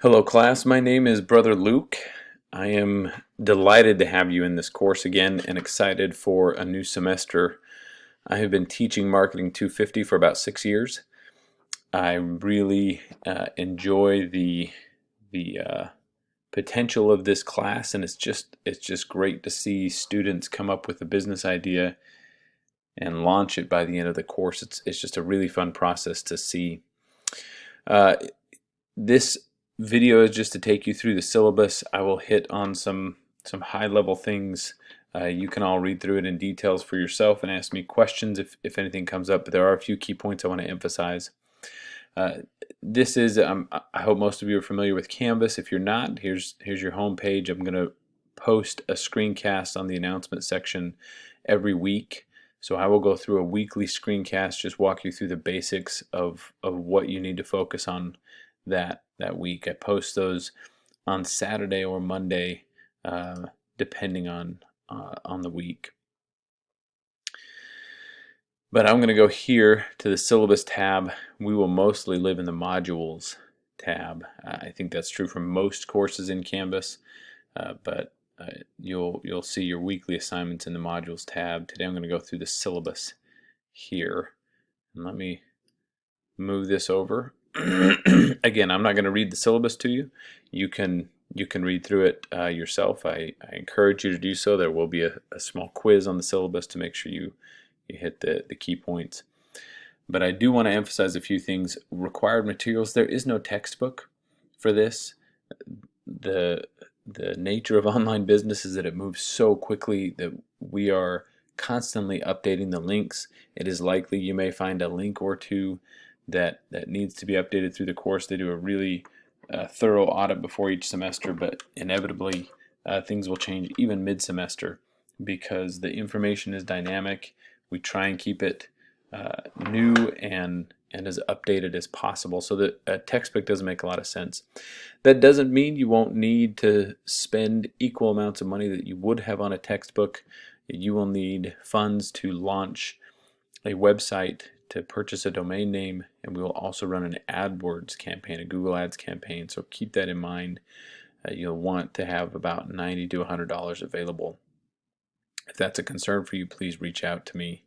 Hello class, my name is Brother Luke. I am delighted to have you in this course again and excited for a new semester. I have been teaching Marketing 250 for about 6 years. I really enjoy the potential of this class, and it's just great to see students come up with a business idea and launch it by the end of the course. It's just a really fun process to see. This video is just to take you through the syllabus. I will hit on some high-level things. You can all read through it in details for yourself and ask me questions if anything comes up, but there are a few key points I want to emphasize. This is, I hope most of you are familiar with Canvas. If you're not, here's your home page. I'm going to post a screencast on the announcement section every week. So I will go through a weekly screencast, just walk you through the basics of what you need to focus on that week. I post those on Saturday or Monday, depending on the week. But I'm going to go here to the syllabus tab. We will mostly live in the modules tab. I think that's true for most courses in Canvas, but you'll see your weekly assignments in the modules tab. Today I'm going to go through the syllabus here. And let me move this over. Again, I'm not going to read the syllabus to you. You can read through it yourself. I encourage you to do so. There will be a small quiz on the syllabus to make sure you hit the key points. But I do want to emphasize a few things. Required materials. There is no textbook for this. The nature of online business is that it moves so quickly that we are constantly updating the links. It is likely you may find a link or two that needs to be updated through the course. They do a really thorough audit before each semester, but inevitably things will change even mid-semester because the information is dynamic. We try and keep it new and as updated as possible, so that a textbook doesn't make a lot of sense. That doesn't mean you won't need to spend equal amounts of money that you would have on a textbook. You will need funds to launch a website, to purchase a domain name, and we will also run an AdWords campaign, a Google Ads campaign. So keep that in mind. You'll want to have about $90 to $100 available. If that's a concern for you, please reach out to me.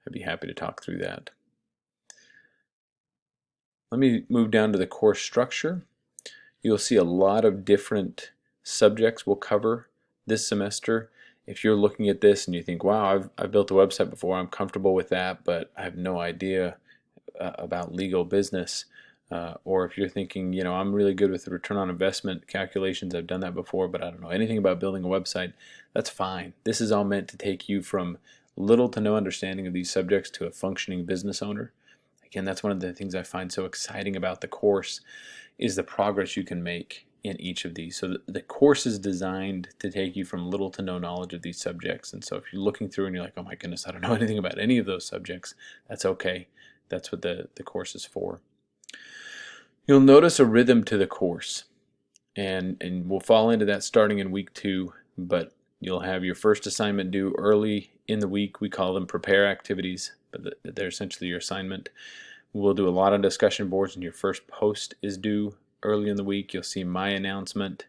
I'd be happy to talk through that. Let me move down to the course structure. You'll see a lot of different subjects we'll cover this semester. If you're looking at this and you think, wow, I've built a website before, I'm comfortable with that, but I have no idea about legal business, or if you're thinking, I'm really good with the return on investment calculations, I've done that before, but I don't know anything about building a website, that's fine. This is all meant to take you from little to no understanding of these subjects to a functioning business owner. Again, that's one of the things I find so exciting about the course is the progress you can make in each of these. So the course is designed to take you from little to no knowledge of these subjects. And so if you're looking through and you're like, oh my goodness, I don't know anything about any of those subjects, that's okay. That's what the course is for. You'll notice a rhythm to the course, and we'll fall into that starting in week 2, but you'll have your first assignment due early in the week. We call them prepare activities, but they're essentially your assignment. We'll do a lot of discussion boards, and your first post is due early in the week. You'll see my announcement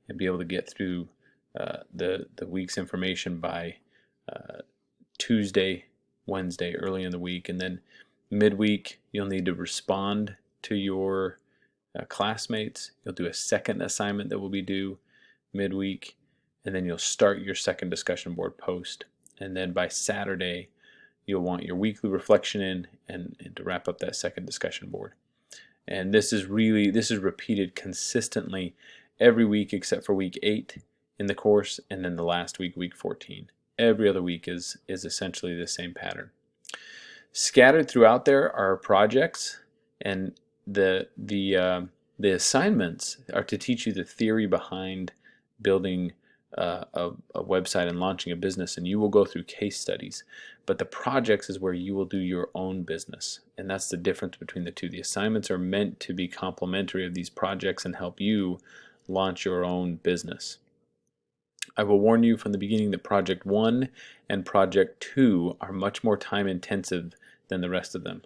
and be able to get through the week's information by Tuesday, Wednesday, early in the week. And then midweek, you'll need to respond to your classmates. You'll do a second assignment that will be due midweek, and then you'll start your second discussion board post. And then by Saturday, you'll want your weekly reflection in and to wrap up that second discussion board. And this is repeated consistently every week except for week 8 in the course, and then the last week, week 14. Every other week is essentially the same pattern. Scattered throughout there are projects, and the assignments are to teach you the theory behind building a website and launching a business, and you will go through case studies. But the projects is where you will do your own business, and that's the difference between the two. The assignments are meant to be complementary of these projects and help you launch your own business. I will warn you from the beginning that Project 1 and Project 2 are much more time intensive than the rest of them.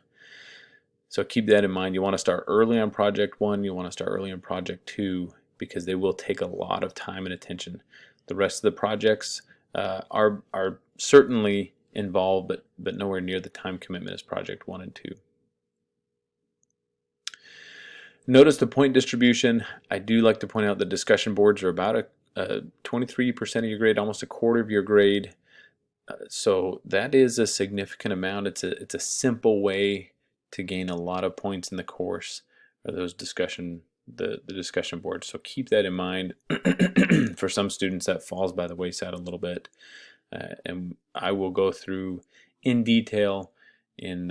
So keep that in mind. You want to start early on project 1, you want to start early on project 2, because they will take a lot of time and attention. The rest of the projects are certainly involved, but nowhere near the time commitment as project 1 and 2. Notice the point distribution. I do like to point out that discussion boards are about a 23% of your grade, almost a quarter of your grade. So that is a significant amount. It's a simple way to gain a lot of points in the course, or those the discussion boards. So keep that in mind. For some students, that falls by the wayside a little bit, and I will go through in detail in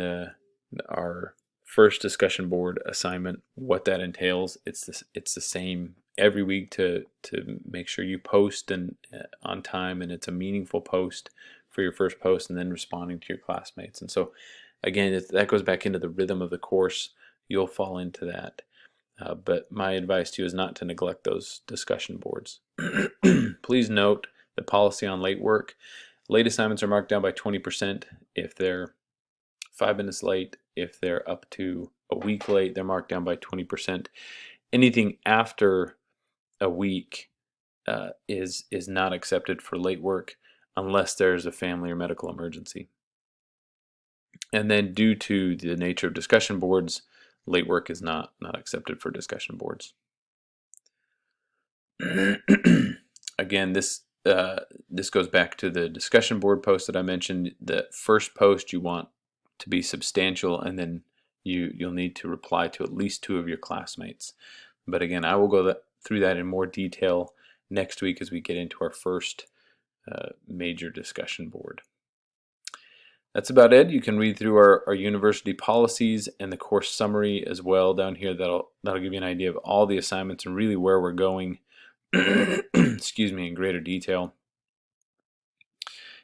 our first discussion board assignment what that entails. It's the same every week to make sure you post and on time, and it's a meaningful post for your first post, and then responding to your classmates. And so again, that goes back into the rhythm of the course. You'll fall into that. But my advice to you is not to neglect those discussion boards. Please note the policy on late work. Late assignments are marked down by 20% if they're 5 minutes late. If they're up to a week late, they're marked down by 20%. Anything after a week is not accepted for late work unless there's a family or medical emergency. And then due to the nature of discussion boards, late work is not accepted for discussion boards. Again, this goes back to the discussion board post that I mentioned. The first post you want to be substantial, and then you'll need to reply to at least 2 of your classmates. But again, I will go through that in more detail next week as we get into our first major discussion board. That's about it. You can read through our university policies and the course summary as well down here. That'll give you an idea of all the assignments and really where we're going excuse me, in greater detail.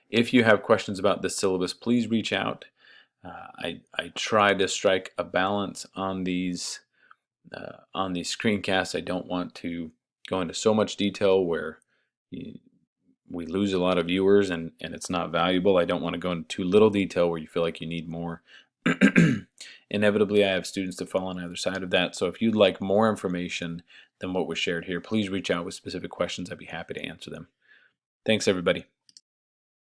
If you have questions about this syllabus, please reach out. I try to strike a balance on these screencasts. I don't want to go into so much detail where we lose a lot of viewers and it's not valuable. I don't want to go into too little detail where you feel like you need more. Inevitably, I have students that fall on either side of that. So if you'd like more information than what was shared here, please reach out with specific questions. I'd be happy to answer them. Thanks, everybody.